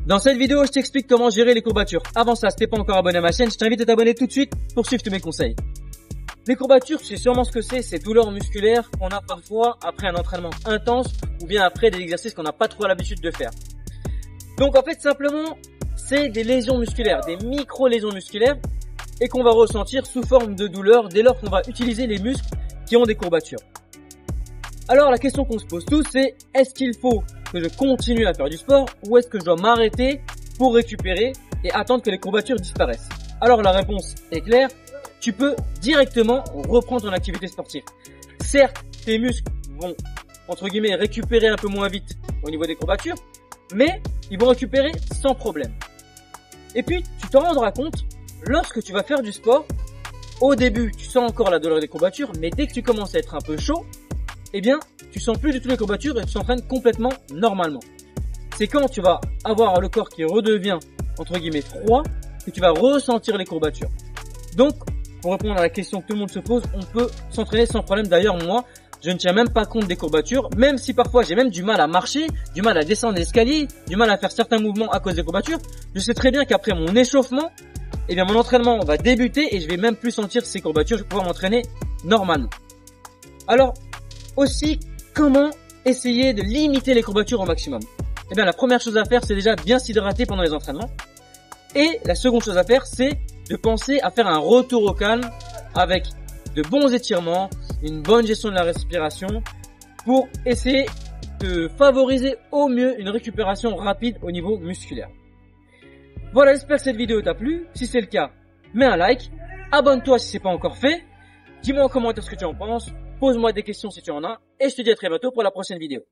Dans cette vidéo, je t'explique comment gérer les courbatures. Avant ça, si t'es pas encore abonné à ma chaîne, je t'invite à t'abonner tout de suite pour suivre tous mes conseils. Les courbatures, tu sais sûrement ce que c'est, ces douleurs musculaires qu'on a parfois après un entraînement intense ou bien après des exercices qu'on n'a pas trop l'habitude de faire. Donc en fait, simplement, c'est des lésions musculaires, des micro-lésions musculaires et qu'on va ressentir sous forme de douleur dès lors qu'on va utiliser les muscles qui ont des courbatures. Alors la question qu'on se pose tous, c'est est-ce qu'il faut que je continue à faire du sport ou est-ce que je dois m'arrêter pour récupérer et attendre que les courbatures disparaissent? Alors la réponse est claire, tu peux directement reprendre ton activité sportive. Certes, tes muscles vont, entre guillemets, récupérer un peu moins vite au niveau des courbatures, mais ils vont récupérer sans problème. Et puis, tu t'en rendras compte, lorsque tu vas faire du sport, au début, tu sens encore la douleur des courbatures, mais dès que tu commences à être un peu chaud, eh bien, tu sens plus du tout les courbatures et tu t'entraînes complètement normalement. C'est quand tu vas avoir le corps qui redevient, entre guillemets, froid, que tu vas ressentir les courbatures. Donc, pour répondre à la question que tout le monde se pose, on peut s'entraîner sans problème. D'ailleurs, moi, je ne tiens même pas compte des courbatures, même si parfois j'ai même du mal à marcher, du mal à descendre l'escalier, du mal à faire certains mouvements à cause des courbatures. Je sais très bien qu'après mon échauffement, eh bien, mon entraînement va débuter et je vais même plus sentir ces courbatures, je vais pouvoir m'entraîner normalement. Alors, aussi, comment essayer de limiter les courbatures au maximum? Eh bien, la première chose à faire, c'est déjà bien s'hydrater pendant les entraînements. Et la seconde chose à faire, c'est de penser à faire un retour au calme avec de bons étirements, une bonne gestion de la respiration pour essayer de favoriser au mieux une récupération rapide au niveau musculaire. Voilà, j'espère que cette vidéo t'a plu. Si c'est le cas, mets un like, abonne-toi si c'est pas encore fait, dis-moi en commentaire ce que tu en penses, pose-moi des questions si tu en as, et je te dis à très bientôt pour la prochaine vidéo.